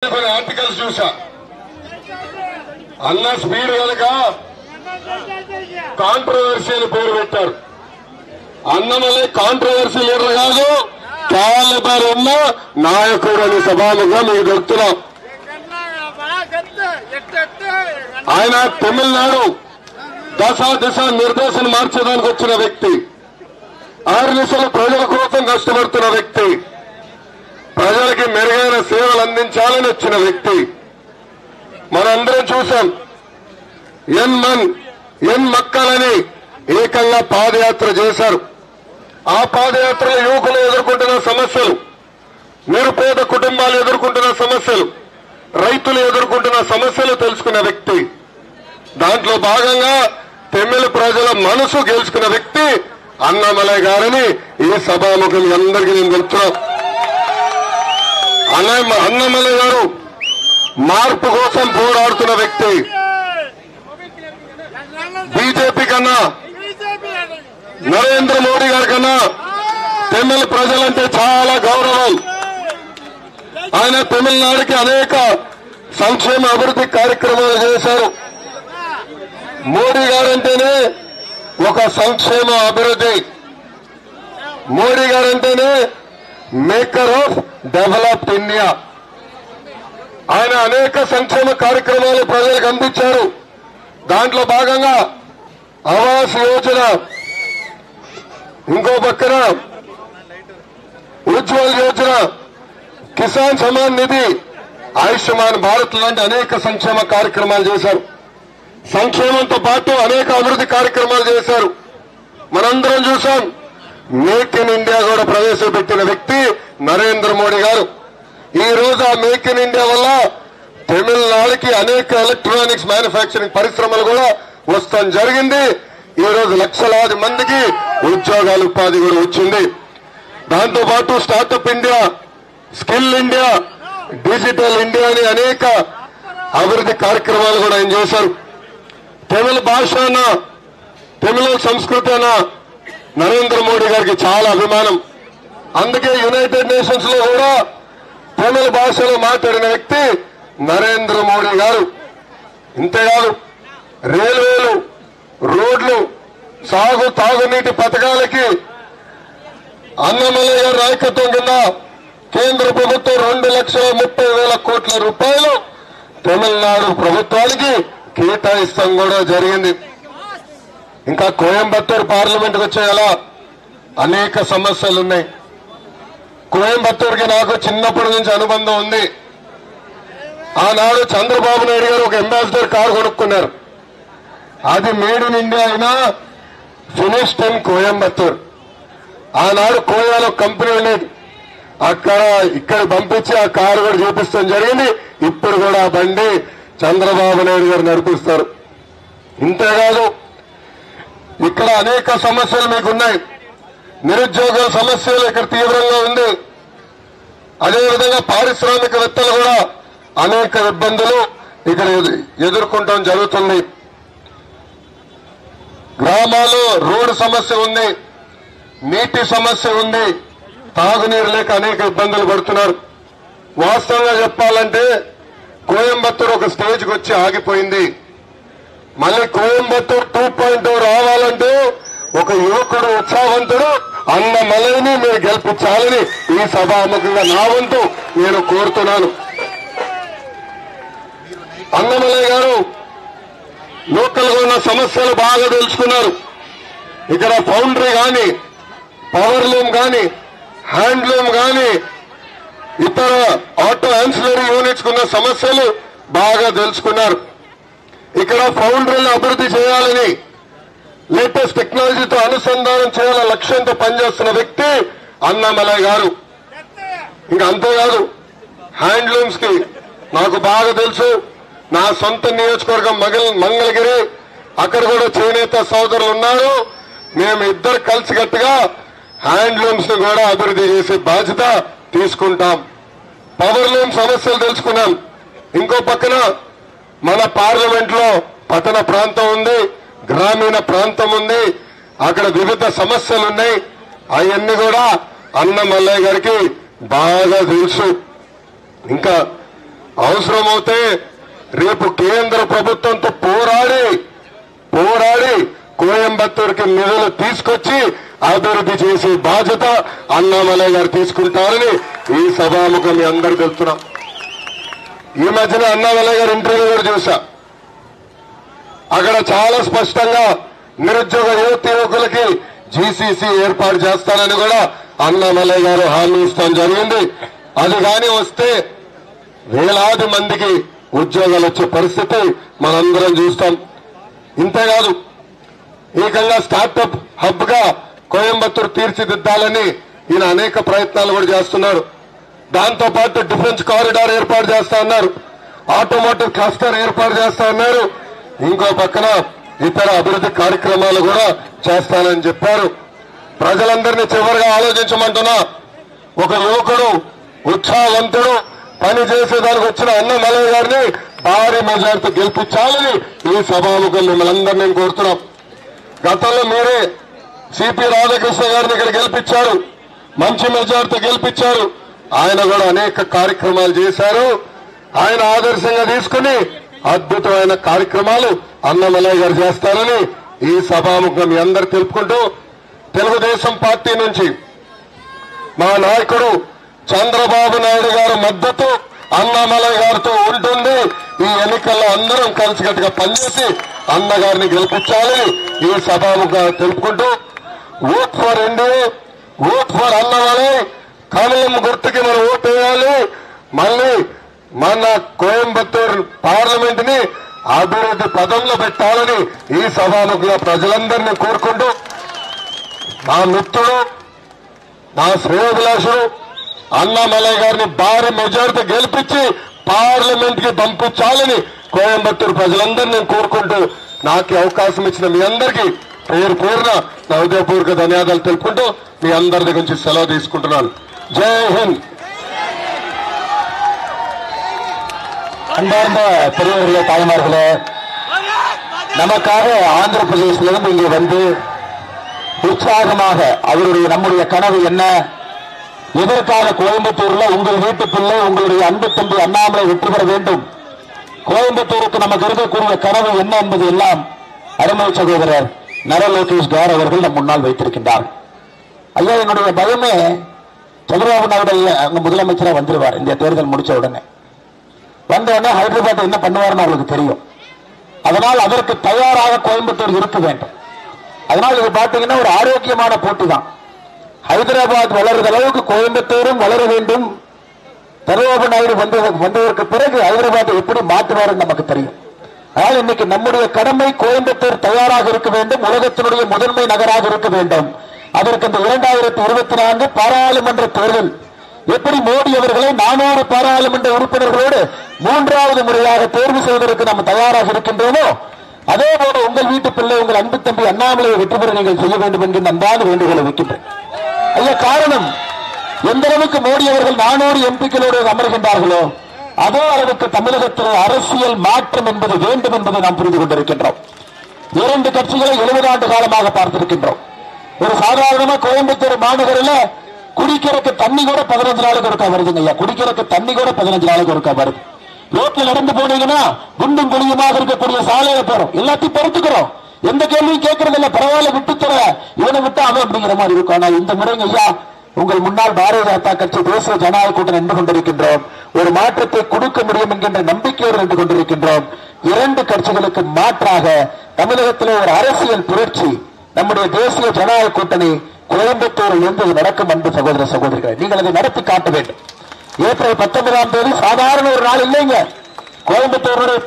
కొన్ని ఆర్టికల్స్ చూసా. అన్న స్పీడ్ కనుక కాంట్రవర్సీ అని పేరు పెట్టారు. అన్నమలై కాంట్రవర్సీ లీడర్ కాదు, క్యాలిబర్ ఉన్న నాయకుడు అని సభాముగా మీకు చెప్తున్నాం. ఆయన తమిళనాడు దిశ నిర్దేశం మార్చడానికి వచ్చిన వ్యక్తి, 6 నిమిషాలు ప్రజల కోసం కష్టపడుతున్న వ్యక్తి, ప్రజలకి మెరుగైన సేవలు అందించాలని వచ్చిన వ్యక్తి. మనందరం చూశాం. ఎన్ మక్కలని ఏకంగా పాదయాత్ర చేశారు. ఆ పాదయాత్రలో యువకులు ఎదుర్కొంటున్న సమస్యలు, నిరుపేద కుటుంబాలు ఎదుర్కొంటున్న సమస్యలు, రైతులు ఎదుర్కొంటున్న సమస్యలు తెలుసుకున్న వ్యక్తి. దాంట్లో భాగంగా తమిళ ప్రజల మనసు గెలుచుకున్న వ్యక్తి అన్నమలై గారని ఈ సభాముఖులు అందరికీ నేను చెప్తున్నాను. అన్నమలై గారు మార్పు కోసం పోరాడుతున్న వ్యక్తి. బీజేపీ కన్నా, నరేంద్ర మోడీ గారి కన్నా తమిళ ప్రజలంటే చాలా గౌరవం. ఆయన తమిళనాడుకి అనేక సంక్షేమ అభివృద్ధి కార్యక్రమాలు చేశారు. మోడీ గారంటేనే ఒక సంక్షేమ అభివృద్ధి. మోడీ గారంటేనే మేకర్ ఆఫ్ డెవలప్డ్ ఇండియా. ఆయన అనేక సంక్షేమ కార్యక్రమాలు ప్రజలకు అందించారు. దాంట్లో భాగంగా ఆవాస్ యోజన, ఇంకో పక్కన ఉజ్వల్ యోజన, కిసాన్ సమాన్ నిధి, ఆయుష్మాన్ భారత్ లాంటి అనేక సంక్షేమ కార్యక్రమాలు చేశారు. సంక్షేమంతో పాటు అనేక అభివృద్ధి కార్యక్రమాలు చేశారు. మనందరం చూసాం. మేక్ ఇన్ ఇండియా కూడా ప్రవేశపెట్టిన వ్యక్తి నరేంద్ర మోడీ గారు. ఈ రోజు ఆ మేక్ ఇన్ ఇండియా వల్ల తమిళనాడుకి అనేక ఎలక్ట్రానిక్స్ మ్యానుఫ్యాక్చరింగ్ పరిశ్రమలు కూడా వస్తాం జరిగింది. ఈ రోజు లక్షలాది మందికి ఉద్యోగాలు, ఉపాధి కూడా వచ్చింది. దాంతో పాటు startup India, skill India, digital India అని అనేక అభివృద్ధి కార్యక్రమాలు కూడా ఆయన చేశారు. తమిళ భాష అన్న, తమిళ సంస్కృతి అన్న నరేంద్ర మోడీ గారికి చాలా అభిమానం. అందుకే యునైటెడ్ నేషన్స్ లో కూడా తమిళ భాషలో మాట్లాడిన వ్యక్తి నరేంద్ర మోడీ గారు. ఇంతేకాదు, రైల్వేలు, రోడ్లు, తాగునీటి పథకాలకి అన్నమలై గారి నాయకత్వం కింద కేంద్ర ప్రభుత్వం 2,30,000 కోట్ల రూపాయలు తమిళనాడు ప్రభుత్వానికి కేటాయిస్తాం కూడా జరిగింది. ఇంకా కోయంబత్తూరు పార్లమెంట్కి వచ్చేలా అనేక సమస్యలు ఉన్నాయి. కోయంబత్తూరుకి నాకు చిన్నప్పటి నుంచి అనుబంధం ఉంది. ఆనాడు చంద్రబాబు నాయుడు గారు ఒక అంబాసిడర్ కారు కొనుక్కున్నారు. అది మేడ్ ఇన్ ఇండియా అయినా ఫినిష్డ్ ఇన్ కోయంబత్తూర్. ఆనాడు కోయాలో కంపెనీ ఉండేది. ఇక్కడ పంపించి ఆ కారు కూడా చూపిస్తాం జరిగింది. ఇప్పుడు కూడా ఆ బండి చంద్రబాబు నాయుడు గారు నడిపిస్తారు. ఇంతేకాదు, ఇక్కడ అనేక సమస్యలు మీకున్నాయి. నిరుద్యోగుల సమస్యలు ఇక్కడ తీవ్రంగా ఉంది. అదేవిధంగా పారిశ్రామికవేత్తలు కూడా అనేక ఇబ్బందులు ఇక్కడ ఎదుర్కొంటాం జరుగుతుంది. గ్రామాల్లో రోడ్డు సమస్య ఉంది, నీటి సమస్య ఉంది, తాగునీరు లేక అనేక ఇబ్బందులు పడుతున్నారు. వాస్తవంగా చెప్పాలంటే కోయంబత్తూరు ఒక స్టేజ్కి వచ్చి ఆగిపోయింది. మళ్ళీ కోయంబత్తూరు 2.0 రావాలంటే ఒక యువకుడు, ఉత్సాహవంతుడు అన్నమలైని మీరు గెలిపించాలని ఈ సభాముఖంగా నా వంతు నేను కోరుతున్నాను. అన్నమలై గారు లోకల్ గా ఉన్న సమస్యలు బాగా తెలుసుకున్నారు. ఇక్కడ ఫౌండరీ కానీ, పవర్ లూమ్ కానీ, హ్యాండ్లూమ్ కానీ, ఇతర ఆటో యాన్సిలరీ యూనిట్స్ ఉన్న సమస్యలు బాగా తెలుసుకున్నారు. ఇక్కడ ఫౌండరీని అభివృద్ధి చేయాలని, లేటెస్ట్ టెక్నాలజీతో అనుసంధానం చేయాల లక్ష్యంతో పనిచేస్తున్న వ్యక్తి అన్నమలై గారు. ఇంకా అంతేకాదు, హ్యాండ్లూమ్స్ కి నాకు బాగా తెలుసు. నా సొంత నియోజకవర్గం మంగళగిరి, అక్కడ కూడా చేనేత సోదరులు ఉన్నారు. మేము ఇద్దరు కలిసికట్టుగా హ్యాండ్లూమ్స్ ని కూడా అభివృద్ధి చేసే బాధ్యత తీసుకుంటాం. పవర్ లూమ్ సమస్యలు తెలుసుకున్నాం. ఇంకో పక్కన మన పార్లమెంట్ లో పట్టణ ప్రాంతం ఉంది, గ్రామీణ ప్రాంతం ఉంది. అక్కడ వివిధ సమస్యలున్నాయి. అవన్నీ కూడా అన్నమలై గారికి బాగా తెలుసు. ఇంకా అవసరమైతే రేపు కేంద్ర ప్రభుత్వంతో పోరాడి కోయంబత్తూరుకి నిధులు తీసుకొచ్చి అభివృద్ధి చేసే బాధ్యత అన్నామలై గారు తీసుకుంటారని ఈ సభాముఖం మీ అందరూ తెలుస్తున్నా. ఈ మధ్యన అన్నామలై గారు ఇంటర్వ్యూ కూడా చూసా. అక్కడ చాలా స్పష్టంగా నిరుద్యోగ యువకులకి జీసీసీ ఏర్పాటు చేస్తానని కూడా అన్నామలై గారు హామీ ఇస్తాం జరిగింది. అది కానీ వస్తే వేలాది మందికి ఉద్యోగాలు వచ్చే పరిస్థితి మనందరం చూస్తాం. ఇంతేకాదు ఏకంగా స్టార్టప్ హబ్ గా కోయంబత్తూరు తీర్చిదిద్దాలని ఈయన అనేక ప్రయత్నాలు కూడా చేస్తున్నారు. దాంతో పాటు డిఫెన్స్ కారిడార్ ఏర్పాటు చేస్తా ఉన్నారు, ఆటోమోటివ్ క్లస్టర్ ఏర్పాటు చేస్తా ఉన్నారు, ఇంకో పక్కన ఇతర అభివృద్ధి కార్యక్రమాలు కూడా చేస్తానని చెప్పారు. ప్రజలందరినీ చివరిగా ఆలోచించమంటున్నా. ఒక యువకుడు ఉత్సాహవంతుడు పని చేసేదానికి వచ్చిన అన్నామలై గారిని భారీ మెజార్టీ గెలిపించాలని ఈ సభాముఖం మిమ్మల్ని అందరినీ కోరుతున్నాం. గతంలో మీరే సిపి రాధాకృష్ణ గారిని ఇక్కడ గెలిపించారు, మంచి మెజార్టీ గెలిపించారు. ఆయన కూడా అనేక కార్యక్రమాలు చేశారు. ఆయన ఆదర్శంగా తీసుకుని అద్భుతమైన కార్యక్రమాలు అన్నామలై గారు చేస్తారని ఈ సభాముఖం మీ అందరు తెలుపుకుంటూ, తెలుగుదేశం పార్టీ నుంచి మా నాయకుడు చంద్రబాబు నాయుడు గారి మద్దతు అన్నామలై గారితో ఉంటుంది. ఈ ఎన్నికల్లో అందరం కలిసికట్టుగా పనిచేసి అన్నగారిని గెలిపించాలని ఈ సభాముఖంగా తెలుపుకుంటూ, vote for NDA, vote for Annamalai, కమలం గుర్తుకి మనం ఓటు వేయాలి. మళ్ళీ మన కోయంబత్తూరు పార్లమెంట్ ని అభివృద్ధి పదంలో పెట్టాలని ఈ సభాముఖంగా ప్రజలందరినీ కోరుకుంటూ, నా మిత్రుడు నా శ్రేయోభిలాషుడు అన్నామలై గారిని భారీ మెజార్టీ గెలిపించి పార్లమెంట్ కి పంపించాలని కోయంబత్తూరు ప్రజలందరినీ కోరుకుంటూ, నాకు అవకాశం ఇచ్చిన మీ అందరికీ పేరు పేరున నా హృదయపూర్వక ధన్యవాదాలు తెలుపుకుంటూ మీ అందరి దగ్గర నుంచి సెలవు తీసుకుంటున్నాను. జై హింద్. அன்பார்ந்த பெரியவர்களே, தாய்மார்களே, நமக்காக ஆந்திர பிரதேசத்திலிருந்து இங்கே வந்து உற்சாகமாக அவருடைய நம்முடைய கனவு என்ன, எதற்காக கோயம்புத்தூர்ல உங்கள் வீட்டு பிள்ளை உங்களுடைய அன்பு தம்பி அண்ணாமலை வெற்றி பெற வேண்டும், கோயம்புத்தூருக்கு நமக்கு இருக்கக்கூடிய கனவு என்ன என்பது எல்லாம் அருமை சகோதரர் நர லோகேஷ் கார் அவர்கள் நம் முன்னால் வைத்திருக்கின்றார். ஐயா, என்னுடைய பயமே சந்திரபாபு நாயுடு அங்க முதலமைச்சரா வந்துருவார். இந்த தேர்தல் முடிச்ச உடனே வந்தவுடனே ஹைதராபாத் என்ன பண்ணுவார்னு அவருக்கு தெரியும். அதனால் அதற்கு தயாராக கோயம்புத்தூர் இருக்க வேண்டும். அதனால் இது பாத்தீங்கன்னா ஒரு ஆரோக்கியமான போட்டி தான். ஹைதராபாத் வளர்ற அளவுக்கு கோயம்புத்தூரும் வளர வேண்டும். சந்திரபாபு நாயுடு வந்ததற்கு பிறகு ஹைதராபாத் எப்படி மாற்றுவாருன்னு நமக்கு தெரியும். அதனால் இன்னைக்கு நம்முடைய கடமை கோயம்புத்தூர் தயாராக இருக்க வேண்டும், உலகத்தினுடைய முதன்மை நகராக இருக்க வேண்டும். அதற்கு இந்த 2024 பாராளுமன்ற தேர்தல் எப்படி மோடி அவர்களை 400 பாராளுமன்ற உறுப்பினர்களோடு 3வது முறையாக தேர்வு செய்வதற்கு நாம் தயாராக இருக்கின்றோமோ, அதே போல உங்கள் வீட்டு பிள்ளை உங்கள் அன்பு தம்பி அண்ணாமலையை வெற்றி பெற நீங்கள் செய்ய வேண்டும் என்று அன்பான வேண்டுகோளை வைக்கின்றேன். ஐயா, காரணம் எந்த அளவுக்கு மோடி அவர்கள் 400 எம்பிக்களோடு அமர்கின்றார்களோ அதே அளவுக்கு தமிழகத்தில் அரசியல் மாற்றம் என்பது வேண்டும் என்பதை நாம் புரிந்து கொண்டிருக்கின்றோம். 2 கட்சிகளை 70 ஆண்டு காலமாக பார்த்திருக்கின்றோம். ஒரு சாதாரணமா கோயம்புத்தூர் மாநகரில் குடிக்கிறதுக்கு தண்ணி கூட 15 நாளுக்கு ஒருக்கா வருதுங்க ஐயா. குடிக்கிறதுக்கு தண்ணி கூட 15 நாளுக்கு ஒருக்கா வருது. ரோட்ல நடந்து போனீங்கன்னா குண்டும் குழியுமாக இருக்கக்கூடிய சாலையில போறோம், எல்லாத்தையும் பொறுத்துக்கிறோம், எந்த கேள்வியும் கேட்கறது இல்ல, பரவாயில்ல விட்டுத்தர, இவனை விட்டு அவன் அப்படிங்கிற மாதிரி இருக்கும். ஆனா இந்த முறைங்க ஐயா, உங்கள் முன்னாள் பாரதிய ஜனதா கட்சி தேசிய ஜனநாயக கூட்டணி நின்று கொண்டிருக்கின்றோம். ஒரு மாற்றத்தை கொடுக்க முடியும் என்கின்ற நம்பிக்கையோடு நின்று கொண்டிருக்கின்றோம். 2 கட்சிகளுக்கு மாற்றாக தமிழகத்திலே ஒரு அரசியல் புரட்சி நம்முடைய தேசிய ஜனநாயக கூட்டணி கோயம்புத்தூரில் இருந்து நடக்கும். அன்பு சகோதர சகோதரிகளை, நீங்கள் அதை நடத்தி காட்ட வேண்டும். ஏப்ரல் 19ஆம் தேதி சாதாரண ஒரு நாள் இல்லைங்க. கோயம்புத்தூருடைய